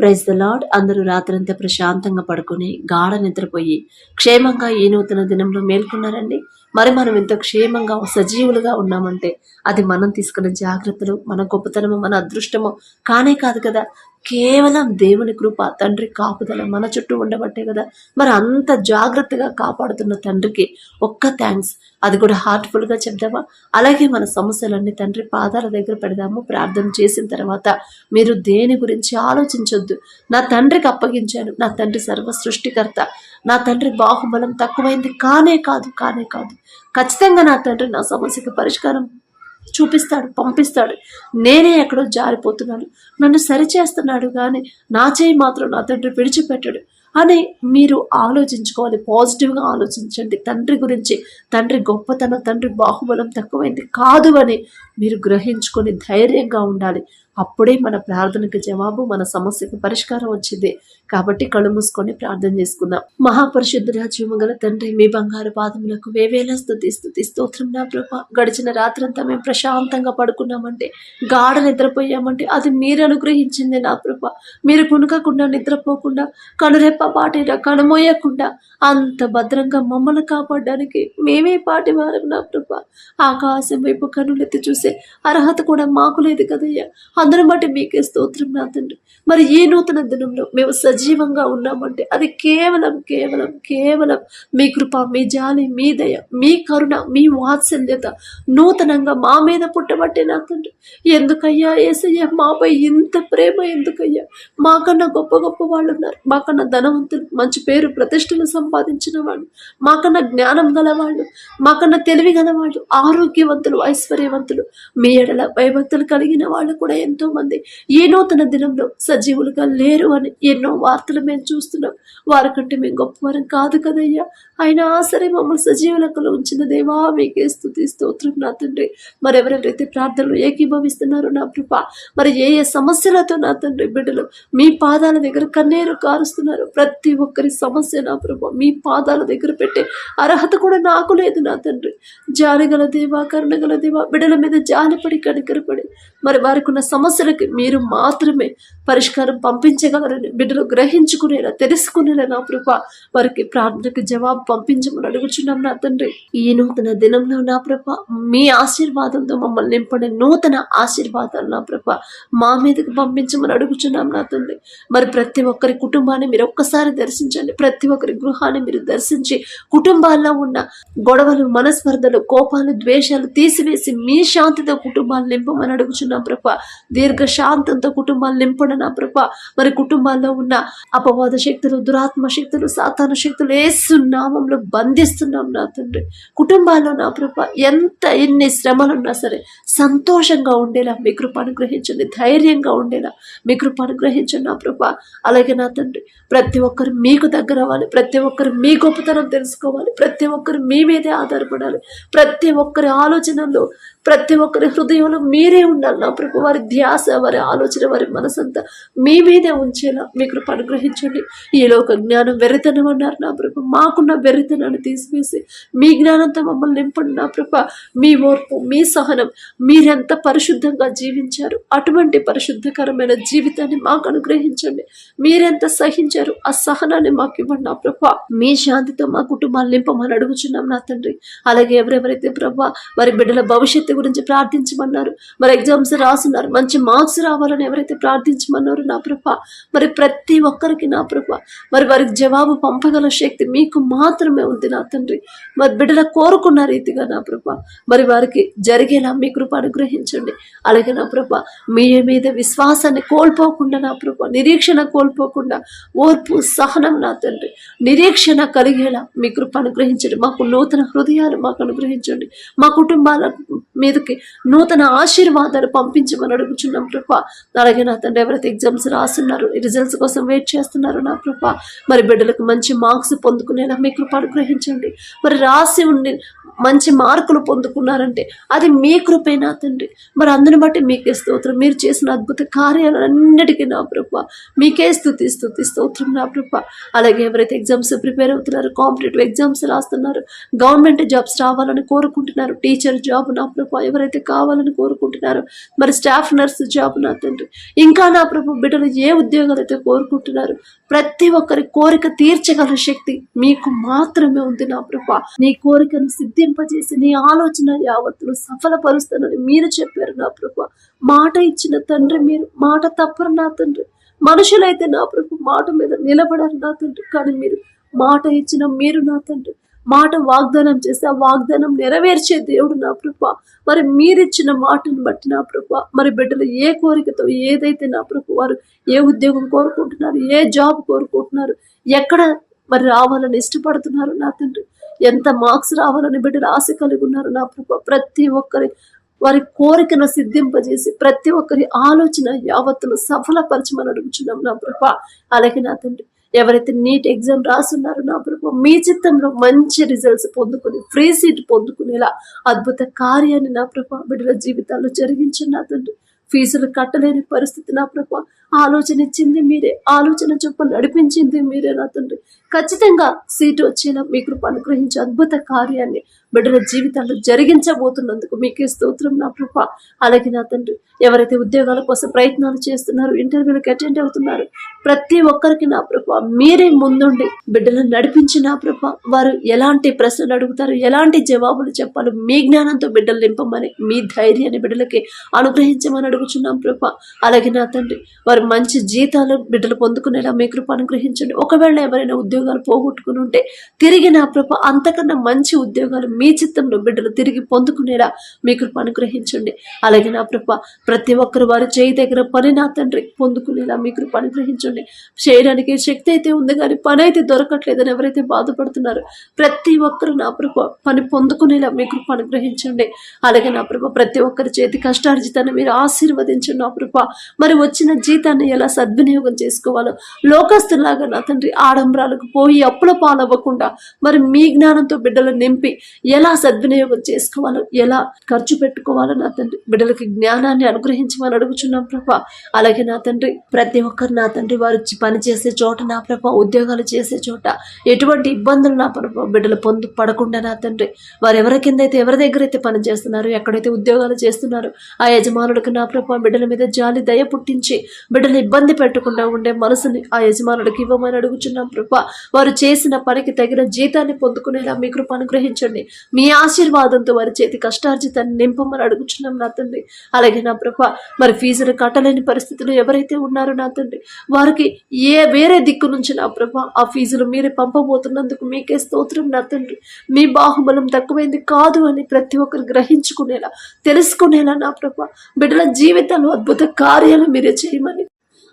Praise the lord. అందరూ రాత్రంతా ప్రశాంతంగా పడుకొని గాఢ నిద్రపోయి క్షేమంగా ఈ నూతన దినంలో మేల్కొన్నారండి. మరి మనం ఇంత క్షేమంగా సజీవులుగా ఉన్నామంటే అది మనం తీసుకున్న జాగ్రత్తలు, మన గొప్పతనము, మన అదృష్టము కానే కాదు కదా. కేవలం దేవుని కృప, తండ్రి కాపుదల మన చుట్టూ ఉండబట్టే కదా. మరి అంత జాగ్రత్తగా కాపాడుతున్న తండ్రికి ఒక్క థ్యాంక్స్, అది కూడా హార్ట్ఫుల్ గా చెప్దామా? అలాగే మన సమస్యలన్నీ తండ్రి పాదాల దగ్గర పెడదాము. ప్రార్థన చేసిన తర్వాత మీరు దేని గురించి ఆలోచించొద్దు. నా తండ్రికి అప్పగించాను, నా తండ్రి సర్వ సృష్టికర్త, నా తండ్రి బాహుబలం తక్కువైంది కానే కాదు. ఖచ్చితంగా నా తండ్రి నా సమస్యకి పరిష్కారం చూపిస్తాడు, పంపిస్తాడు. నేనే ఎక్కడో జారిపోతున్నాను, నన్ను సరిచేస్తున్నాడు, కానీ నా చేయి మాత్రం నా తండ్రి విడిచిపెట్టాడు అని మీరు ఆలోచించుకోవాలి. పాజిటివ్గా ఆలోచించండి. తండ్రి గురించి, తండ్రి గొప్పతనం, తండ్రి బాహుబలం తక్కువైంది కాదు అని మీరు గ్రహించుకొని ధైర్యంగా ఉండాలి. అప్పుడే మన ప్రార్థనకి జవాబు, మన సమస్యకు పరిష్కారం వచ్చింది. కాబట్టి కళ్ళు మూసుకొని ప్రార్థన చేసుకుందాం. మహాపరిశుద్ధుడా, జీవగల తండ్రి, మీ బంగారు పాదములకు వేవేలా స్తుతి స్తోత్రం నా ప్రభా. గడిచిన రాత్రంతా మేము ప్రశాంతంగా పడుకున్నామంటే, గాఢ నిద్రపోయామంటే అది మీరు అనుగ్రహించింది నా ప్రభా. మీరు కునుకకుండా, నిద్రపోకుండా, కనురెప్ప పాటిన కనుమోయకుండా అంత భద్రంగా మమ్మల్ని కాపాడడానికి మేమే పాటి వారం నా ప్రభా. ఆకాశం వైపు కనులెత్తి చూసే అర్హత కూడా మాకు లేదు కదయ్యా. అందరం బట్టి మీకే స్తోత్రం నా తండ్రి. మరి ఈ నూతన దినంలో మేము సజీవంగా ఉన్నామంటే అది కేవలం మీ కృప, మీ జాలి, మీ దయ, మీ కరుణ, మీ వాత్సల్యత నూతనంగా మా మీద పుట్టబట్టే నా తండ్రి. ఎందుకయ్యా యేసయ్యా మాపై ఇంత ప్రేమ? ఎందుకయ్యా? మాకన్నా గొప్ప వాళ్ళు ఉన్నారు. మాకన్నా ధనవంతులు, మంచి పేరు ప్రతిష్టలు సంపాదించిన వాళ్ళు, మాకన్నా జ్ఞానం గలవాళ్ళు, మాకన్నా తెలివి గలవాళ్ళు, ఆరోగ్యవంతులు, ఐశ్వర్యవంతులు, మీ ఎడల భయభక్తులు కలిగిన వాళ్ళు కూడా ఎంతో మంది ఈ నూతన దినంలో సజీవులుగా లేరు అని ఎన్నో వార్తలు మేము చూస్తున్నాం. వారికంటే మేము గొప్పవారం కాదు కదయ్యా. అయినా సరే మమ్మల్ని సజీవులకు ఉంచిన దేవా, మీకే స్తుతి స్తోత్రం నా తండ్రి. మరి ఎవరెవరైతే ప్రార్థనలు ఏకీభవిస్తున్నారో నా కృప, మరి ఏ సమస్యలతో నా తండ్రి బిడ్డలు మీ పాదాల దగ్గర కన్నీరు కారుస్తున్నారు, ప్రతి ఒక్కరి సమస్య నా ప్రభు మీ పాదాల దగ్గర పెట్టే అర్హత కూడా నాకు లేదు నా తండ్రి. జాలిగల దేవా, కరుణగల దేవా, బిడ్డల మీద జాలిపడి కనికరపడి మరి వారికి ఉన్న సమస్యలకి మీరు మాత్రమే పరిష్కారం పంపించగలరని బిడ్డలు గ్రహించుకునేలా, తెలుసుకునేలా నా ప్రభ వారికి ప్రార్థనకి జవాబు పంపించమని అడుగుచున్నాం నా తండ్రి. ఈ నూతన దినంలో నా ప్రభ మీ ఆశీర్వాదంతో మమ్మల్ని నింపడే నూతన ఆశీర్వాదాలు నా ప్రభ మా మీదకి పంపించమని అడుగుచున్నాం నా తండ్రి. మరి ప్రతి ఒక్కరి కుటుంబాన్ని మీరు ఒక్కసారి దర్శించండి. ప్రతి ఒక్కరి గృహాన్ని మీరు దర్శించి కుటుంబాల్లో ఉన్న గొడవలు, మనస్పర్ధలు, కోపాలు, ద్వేషాలు తీసివేసి మీ శాంతితో కుటుంబాలు నింపమని అడుగుచున్నాం ప్రభ. దీర్ఘ శాంతంతో కుటుంబాలు నింపడం నా ప్రభ. మరి కుటుంబాల్లో ఉన్న అపవాద శక్తులు, దురాత్మ శక్తులు, సాతాను శక్తులు యేసు నామంలో బంధిస్తున్నాం నా తండ్రి. కుటుంబాల్లో నా ప్రభ ఎన్ని శ్రమలున్నా సరే సంతోషంగా ఉండేలా మీ కృప అనుగ్రహించండి. ధైర్యంగా ఉండేలా మీ కృప అనుగ్రహించండి నా ప్రభ. అలాగే నా తండ్రి ప్రతి ఒక్కరు మీకు దగ్గర అవ్వాలి, ప్రతి ఒక్కరు మీ గొప్పతనం తెలుసుకోవాలి, ప్రతి ఒక్కరు మీ మీదే ఆధారపడాలి, ప్రతి ఒక్కరి ఆలోచనల్లో, ప్రతి ఒక్కరి హృదయంలో మీరే ఉండాలి నా ప్రభు. వారి ధ్యాస, వారి ఆలోచన, వారి మనసంతా మీ మీదే ఉంచేలా మీ కృప అనుగ్రహించండి. ఈ లోక జ్ఞానం వెర్రితనం అన్నారు నా ప్రభు. మాకున్న వెర్రితనాన్ని తీసివేసి మీ జ్ఞానంతో మమ్మల్ని నింపండి నా ప్రభ. మీ ఓర్పు, మీ సహనం, మీరెంత పరిశుద్ధంగా జీవించారు అటువంటి పరిశుద్ధకరమైన జీవితాన్ని మాకు అనుగ్రహించండి. మీరెంత సహించారు ఆ సహనాన్ని మాకు ఇవ్వండి నా ప్రభ. మీ శాంతితో మా కుటుంబాలు నింపమని అడుగుచున్నాం నా తండ్రి. అలాగే ఎవరెవరైతే ప్రభ వారి బిడ్డల భవిష్యత్తు గురించి ప్రార్థించమన్నారు, మరి ఎగ్జామ్స్ రాస్తున్నారు, మంచి మార్క్స్ రావాలని ఎవరైతే ప్రార్థించమన్నారు నా ప్రభ, మరి ప్రతి ఒక్కరికి నా ప్రభ మరి వారికి జవాబు పంపగల శక్తి మీకు మాత్రమే ఉంది నా తండ్రి. మరి బిడ్డల కోరుకున్న రీతిగా నా ప్రభ మరి వారికి జరిగేలా మీ కృప అనుగ్రహించండి. అలాగే నా ప్రభ మీ మీద విశ్వాసాన్ని కోల్పోకుండా నా ప్రభ, నిరీక్షణ కోల్పోకుండా ఓర్పు, సహనం నా తండ్రి, నిరీక్షణ కలిగేలా మీ కృప అనుగ్రహించండి. మాకు నూతన హృదయాలు మాకు అనుగ్రహించండి. మా కుటుంబాల మీదకి నూతన ఆశీర్వాదాలు పంపించమని అడుగుచున్నాం ప్రభ. అలాగే నా తండ్రి ఎవరైతే ఎగ్జామ్స్ రాస్తున్నారు, రిజల్ట్స్ కోసం వెయిట్ చేస్తున్నారు నా ప్రభ, మరి బిడ్డలకు మంచి మార్క్స్ పొందుకునేలా మీ కృప అనుగ్రహించండి. మరి రాసి ఉండి మంచి మార్కులు పొందుకున్నారంటే అది మీ కృపే నా తండ్రి. మరి అందుని బట్టి మీకే స్తోత్రం. మీరు చేసిన అద్భుత కార్యాలన్నిటికీ నా ప్రభ మీకే స్తుతి స్తోత్రం నా ప్రభ. అలాగే ఎవరైతే ఎగ్జామ్స్ ప్రిపేర్ అవుతున్నారు, కాంపిటేటివ్ ఎగ్జామ్స్ రాస్తున్నారు, గవర్నమెంట్ జాబ్స్ రావాలని కోరుకుంటున్నారు, టీచర్ జాబ్ నా ప్రభ ఎవరైతే కావాలని కోరుకుంటున్నారు, మరి స్టాఫ్ నర్స్ నర్సు జాబ్ నా తండ్రి, ఇంకా నా ప్రభు బిడ్డలు ఏ ఉద్యోగాలు అయితే కోరుకుంటున్నారు ప్రతి ఒక్కరి కోరిక తీర్చగల శక్తి మీకు మాత్రమే ఉంది నా ప్రభు. నీ కోరికను సిద్ధింపజేసి నీ ఆలోచన యావత్తును సఫలపరుస్తానని మీరు చెప్పారు నా ప్రభు. మాట ఇచ్చిన తండ్రి మీరు, మాట తప్పరు నా తండ్రి. మనుషులైతే నా ప్రభు మాట మీద నిలబడరు నా తండ్రి, కానీ మీరు మాట ఇచ్చిన మీరు నా తండ్రి, మాట వాగ్దానం చేసి ఆ వాగ్దానం నెరవేర్చే దేవుడు నా ప్రభు. మరి మీరిచ్చిన మాటను బట్టి నా ప్రభు, మరి బిడ్డలు ఏ కోరికతో ఏదైతే నా ప్రభు వారు ఏ ఉద్యోగం కోరుకుంటున్నారు, ఏ జాబ్ కోరుకుంటున్నారు, ఎక్కడ మరి రావాలని ఇష్టపడుతున్నారు నా తండ్రి, ఎంత మార్క్స్ రావాలని బిడ్డలు ఆశ కలిగి ఉన్నారు నా ప్రభు. ప్రతి ఒక్కరి వారి కోరికను సిద్ధింపజేసి ప్రతి ఒక్కరి ఆలోచన యావత్తును సఫలపరచమని అడుగుచున్నాం నా ప్రభు. అలాగే నా తండ్రి, ఎవరైతే నీట్ ఎగ్జామ్ రాస్తున్నారో నా ప్రభు, మీ చిత్తంలో మంచి రిజల్ట్స్ పొందుకుని ఫ్రీ సీట్ పొందుకునేలా అద్భుత కార్యాన్ని నా ప్రభు బిడ్డల జీవితాల్లో జరిగించండి నా తండ్రి. ఫీజులు కట్టలేని పరిస్థితి నా ప్రభు, ఆలోచన ఇచ్చింది మీరే, ఆలోచన చొప్పున నడిపించింది మీరే నా తండ్రి. ఖచ్చితంగా సీటు వచ్చేలా మీ కృప అనుగ్రహించే అద్భుత కార్యాన్ని బిడ్డల జీవితాల్లో జరిగించబోతున్నందుకు మీకే స్తోత్రం నా ప్రభు. అలాగే నా తండ్రి, ఎవరైతే ఉద్యోగాల కోసం ప్రయత్నాలు చేస్తున్నారు, ఇంటర్వ్యూలకు అటెండ్ అవుతున్నారు, ప్రతి ఒక్కరికి నా ప్రభు మీరే ముందుండి బిడ్డలను నడిపించి నా ప్రభు, వారు ఎలాంటి ప్రశ్నలు అడుగుతారు, ఎలాంటి జవాబులు చెప్పాలో మీ జ్ఞానంతో బిడ్డలు నింపమని, మీ ధైర్యాన్ని బిడ్డలకి అనుగ్రహించమని అడుగుచున్నాం ప్రభు. అలాగే నా తండ్రి, వారు మంచి జీతాలు బిడ్డలు పొందుకునేలా మీ కృప అనుగ్రహించండి. ఒకవేళ ఎవరైనా ఉద్యోగాలు పోగొట్టుకుని ఉంటే తిరిగి నా ప్రభు అంతకన్నా మంచి ఉద్యోగాలు మీ చిత్తంలో బిడ్డలు తిరిగి పొందుకునేలా మీ కృప అనుగ్రహించండి. అలాగే నా ప్రభు, ప్రతి ఒక్కరు వారు చేయి దగ్గర పని నా తండ్రి పొందుకునేలా మీ కృప అనుగ్రహించండి. చేయడానికి శక్తి అయితే ఉంది కానీ పని అయితే దొరకట్లేదని ఎవరైతే బాధపడుతున్నారో ప్రతి ఒక్కరు నా ప్రభు పని పొందుకునేలా మీ కృప అనుగ్రహించండి. అలాగే నా ప్రభు, ప్రతి ఒక్కరి చేతి కష్టార్జితాన్ని మీరు ఆశీర్వదించండి నా ప్రభు. మరి వచ్చిన జీతాన్ని ఎలా సద్వినియోగం చేసుకోవాలో, లోకస్తులాగా నా తండ్రి ఆడంబరాలకు పోయి అప్పుల పాలవ్వకుండా మరి మీ జ్ఞానంతో బిడ్డలు నింపి ఎలా సద్వినియోగం చేసుకోవాలో, ఎలా ఖర్చు పెట్టుకోవాలో నా తండ్రి బిడ్డలకి జ్ఞానాన్ని అనుగ్రహించమని అడుగుచున్నాం ప్రభా. అలాగే నా తండ్రి, ప్రతి ఒక్కరు నా తండ్రి వారు పని చేసే చోట నా ప్రభా, ఉద్యోగాలు చేసే చోట ఎటువంటి ఇబ్బందులు నా ప్రభా బిడ్డలు పడకుండా నా తండ్రి, వారు ఎవరి కింద అయితే ఎవరి దగ్గర అయితే పని చేస్తున్నారు, ఎక్కడైతే ఉద్యోగాలు చేస్తున్నారు, ఆ యజమానుడికి నా ప్రభా బిడ్డల మీద జాలి దయ పుట్టించి బిడ్డలు ఇబ్బంది పెట్టకుండా ఉండే మనసుని ఆ యజమానుడికి ఇవ్వమని అడుగుచున్నాం ప్రభా. వారు చేసిన పనికి తగిన జీతాన్ని పొందుకునేలా మీ కృప అనుగ్రహించండి. మీ ఆశీర్వాదంతో వారి చేతి కష్టార్జితాన్ని నింపమని అడుగుచున్నాం నా తండ్రి. అలాగే నా ప్రభా, మరి ఫీజులు కట్టలేని పరిస్థితులు ఎవరైతే ఉన్నారో నా తండ్రి, వారికి వేరే దిక్కు నుంచి నా ప్రభా ఆ ఫీజులు మీరే పంపబోతున్నందుకు మీకే స్తోత్రం నా తండ్రి. మీ బాహుబలం తక్కువైంది కాదు అని ప్రతి ఒక్కరు గ్రహించుకునేలా, తెలుసుకునేలా నా ప్రభా బిడ్డల జీవితాలు అద్భుత కార్యాలు మీరే చేయమని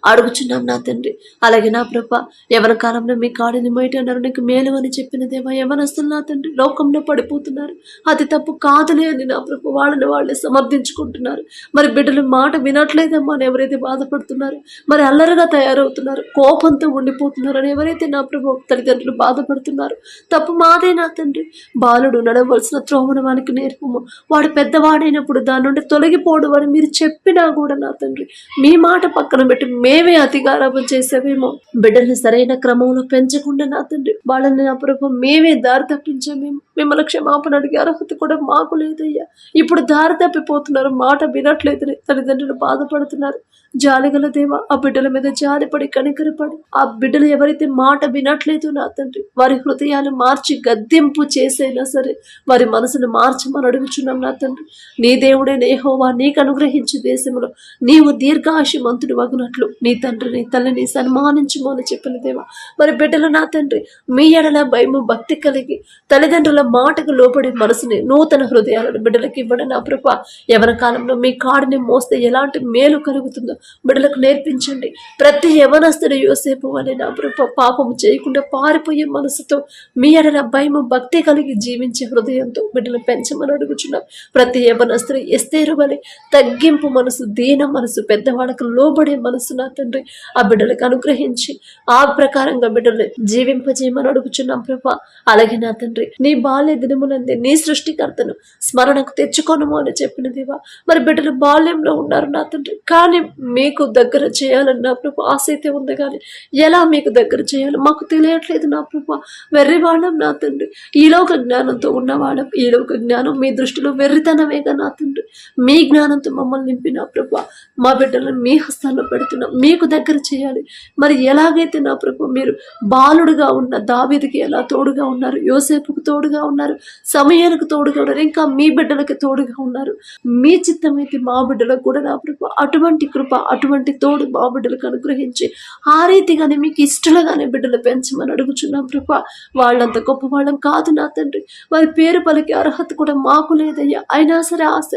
అడుగుచున్నాం నా తండ్రి. అలాగే నా ప్రభా, యవన కాలంలో మీ కాడిని మొయటన్నారు, నీకు మేలు అని చెప్పిన దేవా, యవనస్తులు నా తండ్రి లోకంలో పడిపోతున్నారు. అది తప్పు కాదులే అని నా ప్రభు వాళ్ళని వాళ్ళే సమర్థించుకుంటున్నారు. మరి బిడ్డలు మాట వినట్లేదమ్మా అని ఎవరైతే బాధపడుతున్నారు, మరి అల్లరిగా తయారవుతున్నారు, కోపంతో ఉండిపోతున్నారు అని ఎవరైతే నా ప్రభు తల్లిదండ్రులు బాధపడుతున్నారు, తప్పు మాదే నా తండ్రి. బాలుడు నడవలసిన త్రోవను వానికి నేర్పము, వాడు పెద్దవాడైనప్పుడు దాని నుండి తొలగిపోవడం అని మీరు చెప్పినా కూడా నా తండ్రి మీ మాట పక్కన పెట్టి మేమే అతిగారాపం చేసామేమో, బిడ్డల్ని సరైన క్రమంలో పెంచకుండా నా తండ్రి వాళ్ళని నా ప్రభు మేమే దారి తప్పించామేమో. మిమ్మల్ని క్షమాపణ అడిగే అర్హత కూడా మాకు లేదయ్యా. ఇప్పుడు దారి తప్పిపోతున్నారు, మాట వినట్లేదని తల్లిదండ్రులు బాధపడుతున్నారు. జాలిగల దేవా, ఆ బిడ్డల మీద జాలిపడి కనికరపడి ఆ బిడ్డలు ఎవరైతే మాట వినట్లేదు నా తండ్రి, వారి హృదయాలు మార్చి గద్దెంపు చేసైనా సరే వారి మనసును మార్చమని అడుగుచున్నాం నా తండ్రి. నీ దేవుడైన యెహోవా నీకు అనుగ్రహించే దేశంలో నీవు దీర్ఘాయుష్మంతుడు వగునట్లు నీ తండ్రి నీ తల్లిని సన్మానించుము అని చెప్పిన దేవా, మరి బిడ్డలు నా తండ్రి మీ ఎడల భయము భక్తి కలిగి తల్లిదండ్రుల మాటకు లోబడి మనసుని నూతన హృదయాలను బిడ్డలకు ఇవ్వడం నా ప్రభా. యవన కాలంలో మీ కాడిని మోస్తే ఎలాంటి మేలు కలుగుతుందో బిడ్డలకు నేర్పించండి. ప్రతి యవనస్తుడు యోసేపు వలె నా ప్రభా పాపము చేయకుండా పారిపోయే మనసుతో మీ ఎడల భయము భక్తి కలిగి జీవించే హృదయంతో బిడ్డలు పెంచమని అడుగుచున్నాం. ప్రతి యవనస్తుడు ఎస్తేరు వలె తగ్గింపు మనసు, దీన మనసు, పెద్దవాళ్ళకు లోబడే మనసు నా తండ్రి ఆ బిడ్డలకు అనుగ్రహించి ఆ ప్రకారంగా బిడ్డలు జీవింపజేయమని అడుగుచున్నాం ప్రభా. అలాగే నా తండ్రి, నీ బాల్య దినమునందే నీ సృష్టికర్తను స్మరణకు తెచ్చుకోనము అని చెప్పిన దేవా, మరి బిడ్డలు బాల్యంలో ఉన్నారు నా తండ్రి, కానీ మీకు దగ్గర చేయాలని నా ప్రభు ఆశ అయితే ఉంది, కానీ ఎలా మీకు దగ్గర చేయాలో మాకు తెలియట్లేదు నా ప్రభు. వెర్రివాళ్ళం నా తండ్రి, ఈలోక జ్ఞానంతో ఉన్నవాళ్ళం. ఈలోక జ్ఞానం మీ దృష్టిలో వెర్రితనమేగా నా తండ్రి. మీ జ్ఞానంతో మమ్మల్ని నింపి నా ప్రభు మా బిడ్డలను మీ హస్తాల్లో పెడుతున్నాం, మీకు దగ్గర చేయాలి. మరి ఎలాగైతే నా ప్రభు మీరు బాలుడుగా ఉన్న దావీదుకి ఎలా తోడుగా ఉన్నారు, యోసేపుకు తోడుగా ఉన్నారు, సమయానికి తోడుగా ఉన్నారు, ఇంకా మీ బిడ్డలకి తోడుగా ఉన్నారు. మీ చిత్తమైతే మా బిడ్డలకు కూడా నా ప్రభు అటువంటి కృప, అటువంటి తోడు మా బిడ్డలకు అనుగ్రహించి ఆ రీతిగానే మీకు ఇష్టలుగానే బిడ్డలు పెంచమని అడుగుచున్నాం ప్రభు. వాళ్ళంత గొప్ప వాళ్ళం కాదు నా తండ్రి, వారి పేరు పలికి అర్హత కూడా మాకు లేదయ్యా. అయినా సరే ఆశ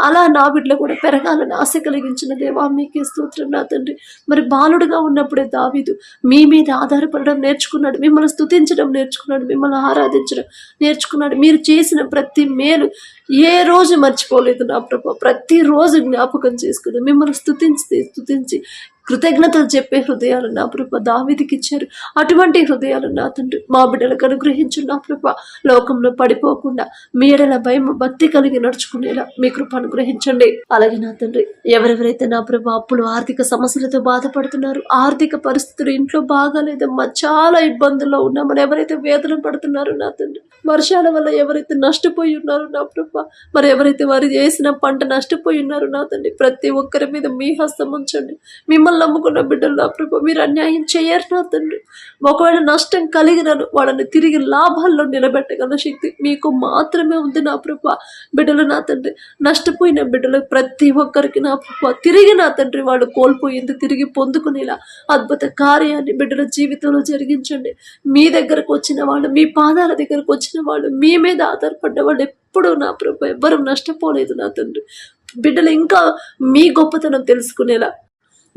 అలా నా బిడ్డలు కూడా పెరగాలని ఆశ కలిగించిన దేవా మీకే స్తోత్రం నా తండ్రి. మరి బాలుడుగా ఉన్నప్పుడే దావీదు మీ మీద ఆధారపడడం నేర్చుకున్నాడు, మిమ్మల్ని స్తుతించడం నేర్చుకున్నాడు, మిమ్మల్ని ఆరాధించడం నేర్చుకున్నాడు. మీరు చేసిన ప్రతి మేలు ఏ రోజు మర్చిపోలేదు నా ప్రభు, ప్రతిరోజు జ్ఞాపకం చేసుకుని మిమ్మల్ని స్తుతించి కృతజ్ఞతలు చెప్పే హృదయాలు నా ప్రభు దావీదుకి ఇచ్చారు. అటువంటి హృదయాలు నా తండ్రి మా బిడ్డలకు అనుగ్రహించు నా ప్రభు. లోకంలో పడిపోకుండా మీ ఎడల భయం భక్తి కలిగి నడుచుకునేలా మీ కృప అనుగ్రహించండి. అలాగే నా తండ్రి ఎవరెవరైతే నా ప్రభు అప్పులు ఆర్థిక సమస్యలతో బాధపడుతున్నారు, ఆర్థిక పరిస్థితులు ఇంట్లో బాగాలేదమ్మా, చాలా ఇబ్బందుల్లో ఉన్నామని ఎవరైతే వేదన పడుతున్నారో నా తండ్రి, వర్షాల వల్ల ఎవరైతే నష్టపోయి ఉన్నారో నా ప్రభు, మరి ఎవరైతే వారు చేసిన పంట నష్టపోయి ఉన్నారో నా తండ్రి, ప్రతి ఒక్కరి మీద మీ హస్తం ఉంచండి. మిమ్మల్ని నమ్ముకున్న బిడ్డలు నా ప్రభు మీరు అన్యాయం చేయరు నా తండ్రి. ఒకవేళ నష్టం కలిగినను వాళ్ళని తిరిగి లాభాల్లో నిలబెట్టగల శక్తి మీకు మాత్రమే ఉంది నా ప్రభు. బిడ్డలు నా తండ్రి నష్టపోయిన బిడ్డలు ప్రతి ఒక్కరికి నా ప్రభు తిరిగి నా తండ్రి వాళ్ళు కోల్పోయింది తిరిగి పొందుకునేలా అద్భుత కార్యాన్ని బిడ్డల జీవితంలో జరిగించండి. మీ దగ్గరకు వచ్చిన వాళ్ళు, మీ పాదాల దగ్గరకు వచ్చిన వాళ్ళు, మీ మీద ఆధారపడ్డ వాళ్ళు ఎప్పుడు నా ప్రభు ఎవ్వరూ నష్టపోలేదు నా తండ్రి. బిడ్డలు ఇంకా మీ గొప్పతనం తెలుసుకునేలా,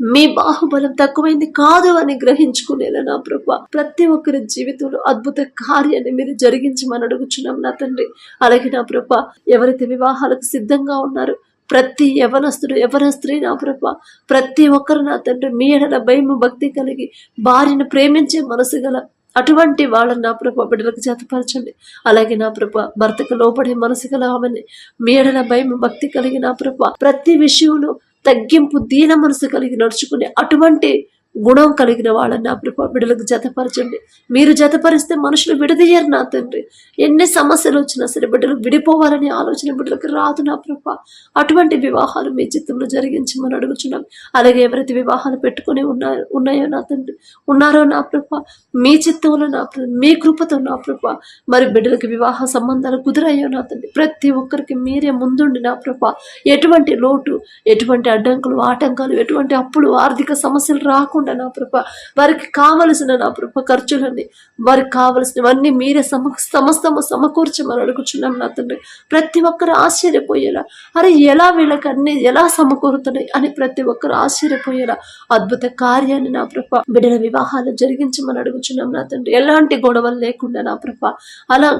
మీ బాహుబలం తక్కువైంది కాదు అని గ్రహించుకునేలా నా ప్రభు ప్రతి ఒక్కరి జీవితంలో అద్భుత కార్యాన్ని మీరు జరిగించమని అడుగుచున్నాం నా తండ్రి. అలాగే నా ప్రభు ఎవరైతే వివాహాలకు సిద్ధంగా ఉన్నారో ప్రతి యవనస్త్రీ నా ప్రభు ప్రతి ఒక్కరు నా తండ్రి మీ ఎడల భయం భక్తి కలిగి భార్యను ప్రేమించే మనసు గల అటువంటి వాళ్ళని నా ప్రభు బిడ్డలకు జతపరచండి. అలాగే నా ప్రభు భర్తకు లోపడే మనసు గల ఆమెని మీ ఎడల భయం భక్తి కలిగి నా ప్రభు ప్రతి విషయంలో తగ్గింపు దీన మనసు కలిగి నడుచుకునే అటువంటి గుణం కలిగిన వాళ్ళని నా ప్రభు బిడ్డలకు జతపరచండి. మీరు జతపరిస్తే మనుషులు విడదీయరు నా తండ్రి. ఎన్ని సమస్యలు వచ్చినా సరే బిడ్డలు విడిపోవాలనే ఆలోచన బిడ్డలకు రాదు నా ప్రభు. అటువంటి వివాహాలు మీ చిత్తంలో జరిగించమని అడుగుచున్నాం. అలాగే ఎవరైతే వివాహాలు పెట్టుకుని ఉన్నాయో నా తండ్రి ఉన్నారో నా ప్రభు మీ చిత్తంలో నా ప్రభు మీ కృపతో నా ప్రభు మరి బిడ్డలకు వివాహ సంబంధాలు కుదిరయ్యో నా తండ్రి ప్రతి ఒక్కరికి మీరే ముందుండి నా ప్రభు ఎటువంటి లోటు, ఎటువంటి అడ్డంకులు, ఆటంకాలు, ఎటువంటి అప్పులు, ఆర్థిక సమస్యలు రాకుండా నా ప్రభ వారికి కావలసిన నా ప్రభ ఖర్చులన్నీ వారికి కావలసినవన్నీ మీరే సమస్తము సమకూర్చమని అడుగుచున్నాం నా తండ్రి. ప్రతి ఒక్కరు ఆశ్చర్యపోయేలా అరే ఎలా వీళ్ళకి అన్ని ఎలా సమకూరుతున్నాయి అని ప్రతి ఒక్కరు ఆశ్చర్యపోయేలా అద్భుత కార్యాన్ని నా ప్రభ బిడ్డల వివాహాలు జరిగించమని అడుగుచున్నాం నా తండ్రి. ఎలాంటి గొడవలు లేకుండా నా ప్రభ అలా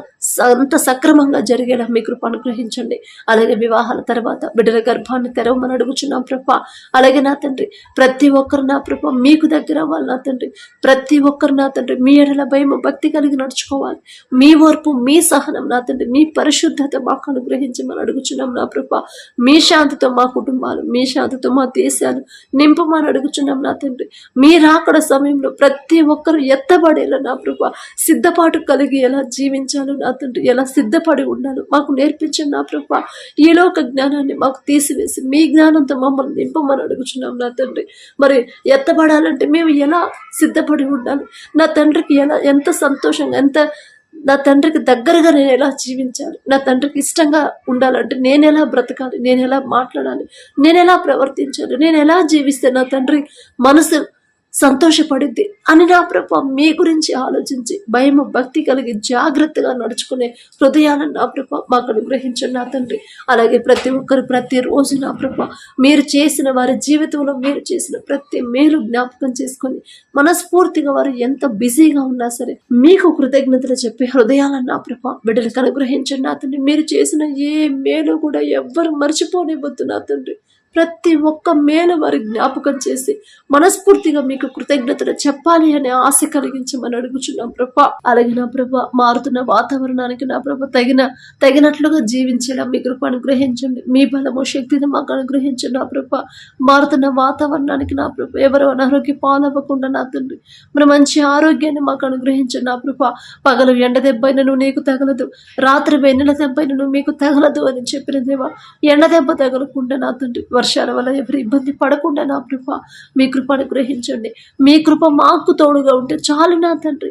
అంత సక్రమంగా జరిగేలా మీ కృప అనుగ్రహించండి. అలాగే వివాహాల తర్వాత బిడ్డల గర్భాన్ని తెరవమని అడుగుచున్నాం ప్రభ. అలాగే నా తండ్రి ప్రతి ఒక్కరు నా ప్రభ మీకు దగ్గర అవ్వాలి నా తండ్రి. ప్రతి ఒక్కరు నా తండ్రి మీ ఎడల భయం భక్తి కలిగి నడుచుకోవాలి. మీ ఓర్పు, మీ సహనం నా తండ్రి, మీ పరిశుద్ధత మాకు అనుగ్రహించమని అడుగుచున్నాం నా ప్రభ. మీ శాంతితో మా కుటుంబాలు, మీ శాంతితో మా దేశాలు నింపమని అడుగుచున్నాం నా తండ్రి. మీ రాకడ సమయంలో ప్రతి ఒక్కరు ఎత్తబడేలా నా ప్రభ సిద్ధపాటు కలిగి ఎలా జీవించాలో నా తండ్రి, ఎలా సిద్ధపడి ఉండాలో మాకు నేర్పించండి నా ప్రభ. ఈ లోక జ్ఞానాన్ని మాకు తీసివేసి మీ జ్ఞానంతో మమ్మల్ని నింపమని అడుగుచున్నాం నా తండ్రి. మరి ఎత్తబడాలంటే మేము ఎలా సిద్ధపడి ఉండాలి నా తండ్రికి, ఎంత సంతోషంగా, నా తండ్రికి దగ్గరగా నేను ఎలా జీవించాలి, నా తండ్రికి ఇష్టంగా ఉండాలంటే నేను ఎలా బ్రతకాలి, నేను ఎలా మాట్లాడాలి, నేను ఎలా ప్రవర్తించాలి, నేను ఎలా జీవిస్తే నా తండ్రి మనసు సంతోషపడిద్ది అని నా ప్రభు మీ గురించి ఆలోచించి భయము భక్తి కలిగి జాగ్రత్తగా నడుచుకునే హృదయాలను నా ప్రభు మాకు అనుగ్రహించండి నా తండ్రి. అలాగే ప్రతి ఒక్కరు ప్రతిరోజు నా ప్రభు మీరు చేసిన వారి జీవితంలో మీరు చేసిన ప్రతి మేలు జ్ఞాపకం చేసుకొని మనస్ఫూర్తిగా వారు ఎంత బిజీగా ఉన్నా సరే మీకు కృతజ్ఞతలు చెప్పే హృదయాలను నా ప్రభు బిడ్డలకు అనుగ్రహించండి నా తండ్రి. మీరు చేసిన ఏ మేలు కూడా ఎవ్వరు మర్చిపోనివ్వద్దు నా తండ్రి. ప్రతి ఒక్క మేలు వారి జ్ఞాపకం చేసి మనస్ఫూర్తిగా మీకు కృతజ్ఞతలు చెప్పాలి అనే ఆశ కలిగించమని అడుగుచున్నాం ప్రభా. అలాగే నా ప్రభా, మారుతున్న వాతావరణానికి నా ప్రభా తగినట్లుగా జీవించేలా మీ కృప అనుగ్రహించండి. మీ బలము శక్తిని మాకు అనుగ్రహించండి నా ప్రభా. మారుతున్న వాతావరణానికి నా ప్రభా ఎవరు అనారోగ్య పాలవ్వకుండా నా తండ్రి మరి మంచి ఆరోగ్యాన్ని మాకు అనుగ్రహించండి నా ప్రభా. పగలు ఎండ దెబ్బైనను నీకు తగలదు, రాత్రి వెన్నెల దెబ్బైనను మీకు తగలదు అని చెప్పిన దేవా, ఎండ దెబ్బ తగలకుండా నా తండ్రి వర్షాల వల్ల ఎవరు ఇబ్బంది పడకుండా నా ప్రభా మీ కృప అనుగ్రహించండి. మీ కృప మాకు తోడుగా ఉంటే చాలు నా తండ్రి,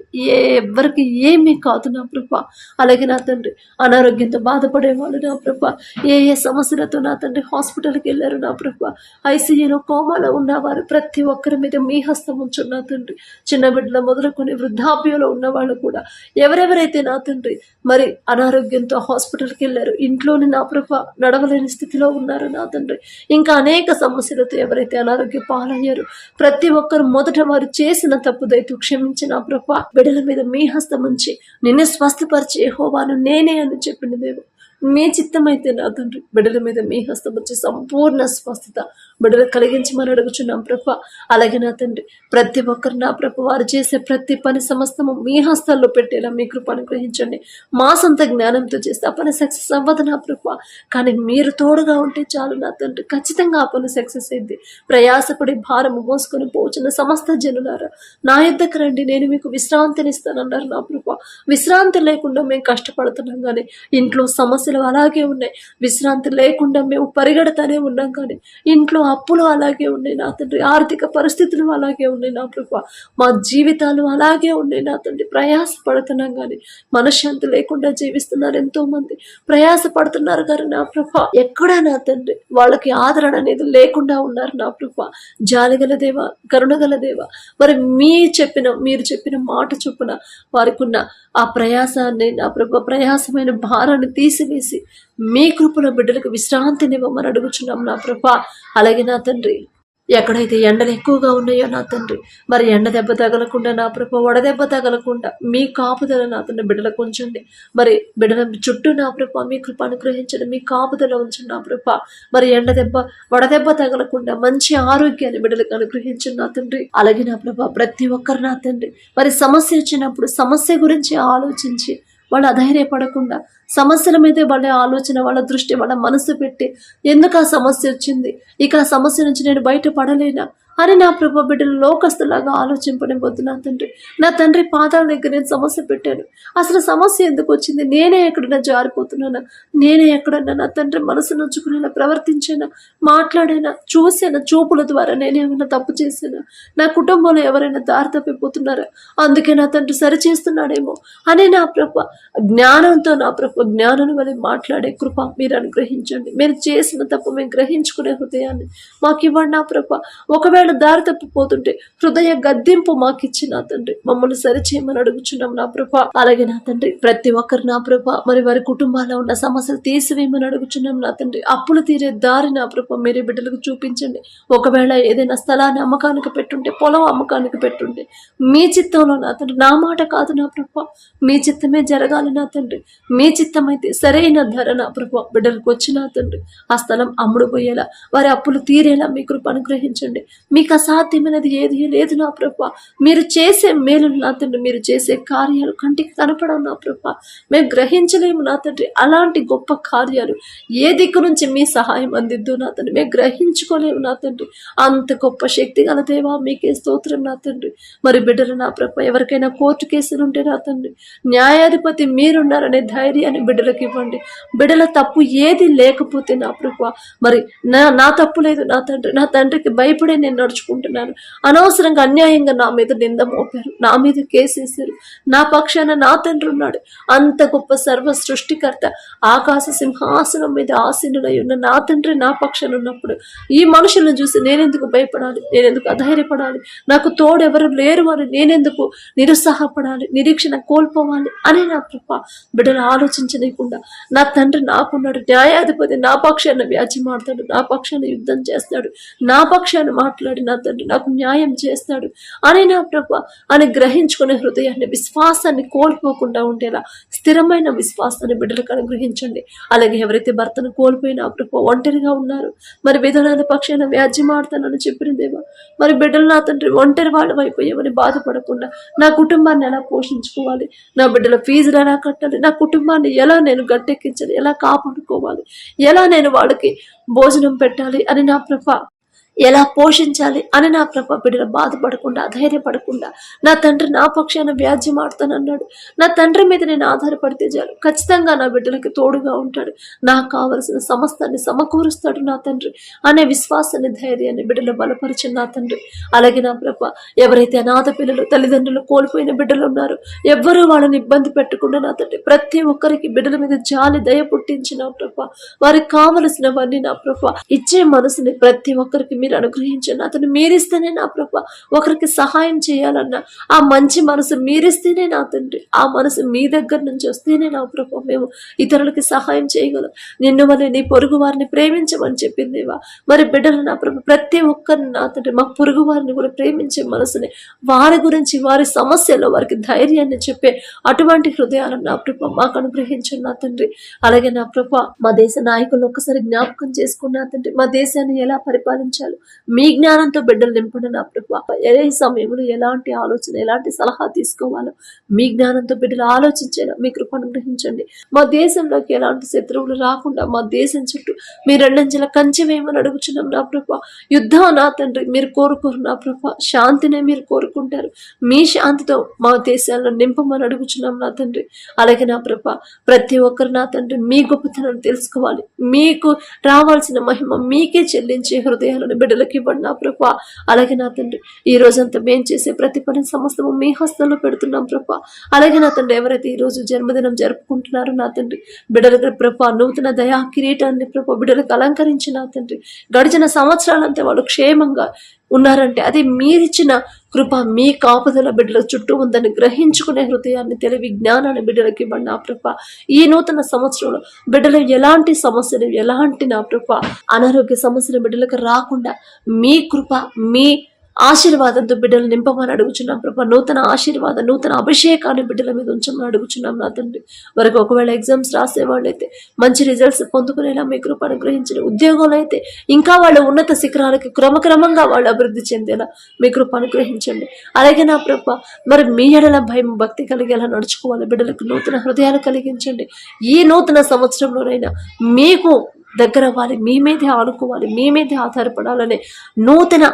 ఎవరికి ఏమీ కాదు నా ప్రభా. అలాగే నా తండ్రి అనారోగ్యంతో బాధపడేవాళ్ళు నా ప్రభా, ఏ సమస్యలతో నా తండ్రి హాస్పిటల్కి వెళ్ళారు నా ప్రభా, ఐసీయూలో కోమాలో ఉన్నవారు ప్రతి ఒక్కరి మీద మీ హస్తం ఉంచు నా తండ్రి. చిన్న బిడ్డల మొదలుకొని వృద్ధాప్యంలో ఉన్న వాళ్ళు కూడా ఎవరెవరైతే నా తండ్రి మరి అనారోగ్యంతో హాస్పిటల్కి వెళ్ళారు, ఇంట్లోని నా ప్రభా నడవలేని స్థితిలో ఉన్నారు నా తండ్రి, ఇంకా అనేక సమస్యలతో ఎవరైతే అనారోగ్య పాలయ్యారు ప్రతి ఒక్కరు మొదట వారు చేసిన తప్పుదైతే క్షమించిన ప్రభా బిడ్డల మీద మీ హస్తం ఉంచి నిన్ను స్వస్థపరిచి యెహోవాను నేనే అని చెప్పిన దేవు. మీ చిత్తమైతే నా తండ్రి బిడ్డల మీద మీ హస్తం వచ్చి సంపూర్ణ స్వస్థత బిడ్డలు కలిగించమని అడుగుచున్నాం ప్రభా. అలాగే నా తండ్రి ప్రతి ఒక్కరు నా ప్రభు వారు చేసే ప్రతి పని సమస్తము మీ హస్తాల్లో పెట్టేలా మీ కృప అనుగ్రహించండి. మా సొంత జ్ఞానంతో చేస్తే ఆ పని సక్సెస్ అవ్వదు నా ప్రభా, కానీ మీరు తోడుగా ఉంటే చాలు నా తండ్రి, ఖచ్చితంగా ఆ పని సక్సెస్ అయింది. ప్రయాసపడి భారము మోసుకొని పోచున్న సమస్త జనులారా నా యుద్ధకు రండి, నేను మీకు విశ్రాంతినిస్తానన్నారు నా ప్రభా. విశ్రాంతి లేకుండా మేము కష్టపడుతున్నాం కానీ ఇంట్లో సమస్యలు అలాగే ఉన్నాయి, విశ్రాంతి లేకుండా మేము పరిగెడతానే ఉన్నాం కానీ ఇంట్లో అప్పులు అలాగే ఉన్నాయి నా తండ్రి, ఆర్థిక పరిస్థితులు అలాగే ఉన్నాయి నా ప్రభా, మా జీవితాలు అలాగే ఉన్నాయి నా తండ్రి. ప్రయాస పడుతున్నాం కానీ మనశ్శాంతి లేకుండా జీవిస్తున్నారు ఎంతో మంది, ప్రయాస పడుతున్నారు కానీ నా ప్రభా ఎక్కడా నా తండ్రి వాళ్ళకి ఆదరణ అనేది లేకుండా ఉన్నారు నా ప్రభా. జాలిగల దేవ, కరుణగల దేవ, మరి మీరు చెప్పిన మాట చొప్పున వారికి ఉన్న ఆ ప్రయాసాన్ని నా ప్రభా ప్రయాసమైన భారాన్ని తీసివేసి మీ కృపలో బిడ్డలకు విశ్రాంతినివ్వమని అడుగుచున్నాం నా ప్రభా. అలాగే నా తండ్రి ఎక్కడైతే ఎండలు ఎక్కువగా ఉన్నాయో నా తండ్రి మరి ఎండ దెబ్బ తగలకుండా నా ప్రభా వడదెబ్బ తగలకుండా మీ కాపుదల నా తండ్రి బిడ్డలకు ఉంచండి. మరి బిడ్డల చుట్టూ నా ప్రభా మీ కృప అనుగ్రహించండి, మీ కాపుదల ఉంచండి నా ప్రభా. మరి ఎండ దెబ్బ వడదెబ్బ తగలకుండా మంచి ఆరోగ్యాన్ని బిడ్డలకు అనుగ్రహించండి నా తండ్రి. అలాగే నా ప్రభా ప్రతి ఒక్కరు నా తండ్రి మరి సమస్య వచ్చినప్పుడు సమస్య గురించి ఆలోచించి వాళ్ళు అధైర్యపడకుండా సమస్యల మీదే వాళ్ళ ఆలోచన, వాళ్ళ దృష్టి, వాళ్ళ మనసు పెట్టి ఎందుకు ఆ సమస్య వచ్చింది, ఇక ఆ సమస్య నుంచి నేను బయటపడలేనా అని నా ప్రభు బిడ్డలు లోకస్తులాగా ఆలోచింపనివ్వద్దు నా తండ్రి. నా తండ్రి పాదాల దగ్గర నేను సమస్య పెట్టాను, అసలు సమస్య ఎందుకు వచ్చింది, నేనే ఎక్కడన్నా జారిపోతున్నానా, నేనే ఎక్కడన్నా నా తండ్రి మనసు నొచ్చుకునేలా ప్రవర్తించానా, మాట్లాడానా, చూసానా, చూపుల ద్వారా నేనేమైనా తప్పు చేశానా, నా కుటుంబంలో ఎవరైనా దారి తప్పిపోతున్నారా, అందుకే నా తండ్రి సరిచేస్తున్నాడేమో అని నా ప్రభు జ్ఞానంతో నా ప్రభు జ్ఞానం వల్ల మాట్లాడే కృప మీరు అనుగ్రహించండి. మీరు చేసిన తప్పు మేము గ్రహించుకునే హృదయాన్ని మాకు ఇవ్వండి నా ప్రభు. ఒకవేళ దారి తప్పిపోతుంటే హృదయ గద్దింపు మాకు ఇచ్చి నా తండ్రి మమ్మల్ని సరిచేయమని అడుగుచున్నాం నా ప్రభా. అలాగే నా తండ్రి ప్రతి ఒక్కరు నా ప్రభా మరి వారి కుటుంబాల్లో ఉన్న సమస్యలు తీసివేయమని అడుగుచున్నాం నా తండ్రి. అప్పులు తీరే దారి నా ప్రభా మీరే బిడ్డలకు చూపించండి. ఒకవేళ ఏదైనా స్థలాన్ని అమ్మకానికి పెట్టుంటే, పొలం అమ్మకానికి పెట్టుంటే మీ చిత్తంలో నా తండ్రి, నా మాట కాదు నా ప్రభా, మీ చిత్తమే జరగాలి నా తండ్రి. మీ చిత్తమైతే సరైన ధర నా ప్రభా బిడ్డలకు వచ్చి నా తండ్రి ఆ స్థలం అమ్ముడు పోయేలా, వారి అప్పులు తీరేలా మీ కృప అనుగ్రహించండి. మీకు అసాధ్యమైనది ఏది లేదు నా ప్రభా. మీరు చేసే మేలులు నా తండ్రి, మీరు చేసే కార్యాలు కంటికి కనపడవు నా ప్రభా, మేము గ్రహించలేము నా తండ్రి. అలాంటి గొప్ప కార్యాలు ఏ దిక్కు నుంచి మీ సహాయం అందిద్దు నా తండ్రి, మేము గ్రహించుకోలేము నా తండ్రి. అంత గొప్ప శక్తి గల దేవా మీకే స్తోత్రం నా తండ్రి. మరి బిడ్డలు నా ప్రభా ఎవరికైనా కోర్టు కేసులు ఉంటే నా తండ్రి న్యాయాధిపతి మీరున్నారనే ధైర్యాన్ని బిడ్డలకు ఇవ్వండి. బిడ్డల తప్పు ఏది లేకపోతే నా ప్రభా మరి నా తప్పు లేదు నా తండ్రి, నా తండ్రికి భయపడే నేను నడుచుకుంటున్నాను, అనవసరంగా అన్యాయంగా నా మీద నింద మోపారు, నా మీద కేసేశారు, నా పక్షాన నా తండ్రి ఉన్నాడు. అంత గొప్ప సర్వ సృష్టికర్త ఆకాశ సింహాసనం మీద ఆసీనుడై ఉన్న నా తండ్రి నా పక్షాన ఉన్నప్పుడు ఈ మనుషులను చూసి నేనెందుకు భయపడాలి, నేనెందుకు అధైర్యపడాలి, నాకు తోడెవరు లేరు అని నేనెందుకు నిరుత్సాహపడాలి, నిరీక్షణ కోల్పోవాలి అని నా కృప బిడ్డలు ఆలోచించలేకుండా నా తండ్రి నాకున్నాడు. న్యాయాధిపతి నా పక్షాన వ్యాజ్యమాడతాడు, నా పక్షాన యుద్ధం చేస్తాడు, నా పక్షాన మాట్లాడు మాట్లాడి నా తండ్రి నాకు న్యాయం చేస్తాడు అని నా ప్రభా అని గ్రహించుకునే హృదయాన్ని, విశ్వాసాన్ని కోల్పోకుండా ఉండేలా స్థిరమైన విశ్వాసాన్ని బిడ్డలకు అనుగ్రహించండి. అలాగే ఎవరైతే భర్తను కోల్పోయినా ప్రభా ఒంటరిగా ఉన్నారు, మరి విధులైన పక్షాన వ్యాజ్యమాడతానని చెప్పిన దేవా, మరి బిడ్డలు నా తండ్రి ఒంటరి వాళ్ళ అయిపోయామని బాధపడకుండా నా కుటుంబాన్ని ఎలా పోషించుకోవాలి, నా బిడ్డల ఫీజులు ఎలా కట్టాలి, నా కుటుంబాన్ని ఎలా నేను గట్టెక్కించాలి, ఎలా కాపాడుకోవాలి, ఎలా నేను వాళ్ళకి భోజనం పెట్టాలి అని నా ప్రభా, ఎలా పోషించాలి అని నా ప్రభ బిడ్డలు బాధపడకుండా, అధైర్యపడకుండా నా తండ్రి నా పక్షాన వ్యాజ్యం ఆడుతానన్నాడు. నా తండ్రి మీద నేను ఆధారపడితే చాలు, ఖచ్చితంగా నా బిడ్డలకి తోడుగా ఉంటాడు, నాకు కావలసిన సమస్తాన్ని సమకూరుస్తాడు నా తండ్రి అనే విశ్వాసాన్ని, ధైర్యాన్ని బిడ్డలు బలపరిచిన నా తండ్రి. అలాగే నా ప్రభ ఎవరైతే అనాథ పిల్లలు, తల్లిదండ్రులు కోల్పోయిన బిడ్డలు ఉన్నారో ఎవ్వరూ వాళ్ళని ఇబ్బంది పెట్టకుండా నా తండ్రి ప్రతి ఒక్కరికి బిడ్డల మీద జాలి, దయ పుట్టించిన ప్రభ, వారికి కావలసినవన్నీ నా ప్రభ ఇచ్చే మనసుని ప్రతి ఒక్కరికి మీరు అనుగ్రహించండి. అతను మీరిస్తేనే నా ప్రభా ఒకరికి సహాయం చేయాలన్న ఆ మంచి మనసు మీరిస్తేనే నా తండ్రి, ఆ మనసు మీ దగ్గర నుంచి వస్తేనే నా ప్రభా మేము ఇతరులకి సహాయం చేయగలం. నిన్ను వల్ల నీ పొరుగు వారిని ప్రేమించమని చెప్పిందేవా, మరి బిడ్డలు నా ప్రభా ప్రతి ఒక్కరిని నా తండ్రి మా పొరుగు వారిని కూడా ప్రేమించే మనసుని, వారి గురించి వారి సమస్యలో వారికి ధైర్యాన్ని చెప్పే అటువంటి హృదయాలను నా ప్రభా మాకు అనుగ్రహించండి నా తండ్రి. అలాగే నా ప్రభా మా దేశ నాయకులు ఒక్కసారి జ్ఞాపకం చేసుకున్న తండ్రి, మా దేశాన్ని ఎలా పరిపాలించాలి మీ జ్ఞానంతో బిడ్డలు నింపండి నా ప్రభా. ఏ సమయంలో ఎలాంటి ఆలోచన, ఎలాంటి సలహా తీసుకోవాలో మీ జ్ఞానంతో బిడ్డలు ఆలోచించేలా మీ కృప అనుగ్రహించండి. మా దేశంలోకి ఎలాంటి శత్రువులు రాకుండా మా దేశం చుట్టూ మీ రెండంచెల కంచె వేయమని అడుగుచున్నాం నా ప్రభా. యుద్ధం నా తండ్రి మీరు కోరుకోరు నా ప్రభా, శాంతినే మీరు కోరుకుంటారు. మీ శాంతితో మా దేశాలను నింపమని అడుగుచున్నాం నా తండ్రి. అలాగే నా ప్రభా ప్రతి ఒక్కరు నా తండ్రి మీ గొప్పతనాన్ని తెలుసుకోవాలి, మీకు రావాల్సిన మహిమ మీకే చెల్లించే హృదయాలను బిడ్డలకి ఇవ్వండి నా ప్రభా. అలాగే నా తండ్రి ఈ రోజంతా మేము చేసే ప్రతి పని సమస్తము మీ హస్తంలో పెడుతున్నాం ప్రభా. అలాగే నా తండ్రి ఎవరైతే ఈ రోజు జన్మదినం జరుపుకుంటున్నారో నా తండ్రి బిడ్డలకు ప్రభా నూతన దయా కిరీటాన్ని ప్రభా బిడ్డలకు అలంకరించి నా తండ్రి గడిచిన సంవత్సరాలంతా వాళ్ళు క్షేమంగా ఉన్నారంటే అది మీరిచ్చిన కృప, మీ కాపుదల బిడ్డల చుట్టూ ఉందని గ్రహించుకునే హృదయాన్ని, తెలివి, జ్ఞానాన్ని బిడ్డలకి ఇవ్వండి నా ప్రభ. ఈ నూతన సంవత్సరంలో బిడ్డలు ఎలాంటి సమస్యలు, ఎలాంటి నా ప్రభ అనారోగ్య సమస్యలు బిడ్డలకు రాకుండా మీ కృప, మీ ఆశీర్వాదంతో బిడ్డలు నింపమని అడుగుచున్నాం ప్రభా. నూతన ఆశీర్వాదం, నూతన అభిషేకాన్ని బిడ్డల మీద ఉంచమని అడుగుచున్నాం నా తండ్రి. వరకు ఒకవేళ ఎగ్జామ్స్ రాసేవాళ్ళు అయితే మంచి రిజల్ట్స్ పొందుకునేలా మీ కృప అనుగ్రహించండి. ఉద్యోగంలో అయితే ఇంకా వాళ్ళు ఉన్నత శిఖరాలకి క్రమక్రమంగా వాళ్ళు అభివృద్ధి చెందేలా మీ కృప అనుగ్రహించండి. అలాగే నా ప్రభా మరి మీ ఎడల భయం, భక్తి కలిగేలా నడుచుకోవాలి. బిడ్డలకు నూతన హృదయాలు కలిగించండి. ఈ నూతన సంవత్సరంలోనైనా మీకు దగ్గర అవ్వాలి, మీ మీదే ఆడుకోవాలి, మీ మీదే ఆధారపడాలనే నూతన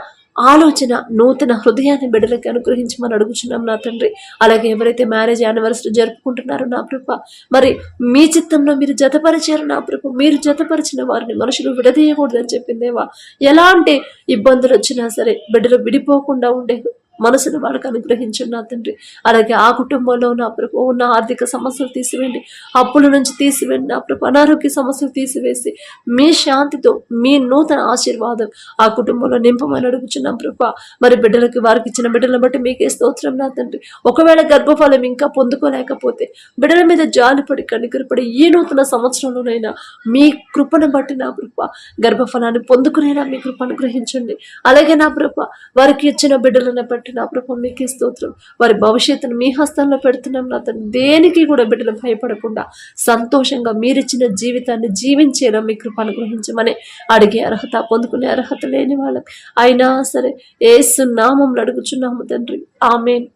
ఆలోచన, నూతన హృదయాన్ని బిడ్డలకి అనుగ్రహించమని అడుగుచున్నాం నా తండ్రి. అలాగే ఎవరైతే మ్యారేజ్ యానివర్సరీ జరుపుకుంటున్నారో నా ప్రభ, మరి మీ చిత్తంలో మీరు జతపరిచారు నా ప్రభ. మీరు జతపరిచిన వారిని మనుషులు విడదీయకూడదని చెప్పిందేవా. ఎలాంటి ఇబ్బందులు వచ్చినా సరే బిడ్డలు విడిపోకుండా ఉండే మనసును వాళ్ళకి అనుగ్రహించండి నా తండ్రి. అలాగే ఆ కుటుంబంలో నా ప్రభు ఉన్న ఆర్థిక సమస్యలు తీసివేయండి, అప్పుల నుంచి తీసివేయండి నా ప్రభు, అనారోగ్య సమస్యలు తీసివేసి మీ శాంతితో మీ నూతన ఆశీర్వాదం ఆ కుటుంబంలో నింపమని అడుగుచున్నాం ప్రభా. మరి బిడ్డలకి, వారికి ఇచ్చిన బిడ్డలను బట్టి మీకే స్తోత్రం నా తండ్రి. ఒకవేళ గర్భఫలం ఇంకా పొందుకోలేకపోతే బిడ్డల మీద జాలిపడి కనికరపడి ఈ నూతన సంవత్సరంలోనైనా మీ కృపను బట్టి నా ప్రభ గర్భఫలాన్ని పొందుకునేలా మీ కృప అనుగ్రహించండి. అలాగే నా ప్రభ వారికి ఇచ్చిన బిడ్డలను బట్టి నా ప్రభు మీకే స్తోత్రం. వారి భవిష్యత్తును మీ హస్తంలో పెడుతున్నాం నా తండ్రి. దేనికి కూడా బిడ్డలు భయపడకుండా సంతోషంగా మీరిచ్చిన జీవితాన్ని జీవించేలా మీ కృప అనుగ్రహించమని అడిగే అర్హత, పొందుకునే అర్హత లేని వాళ్ళం అయినా సరే యేసు నామములో అడుగుచున్నాము తండ్రి. ఆమేన్.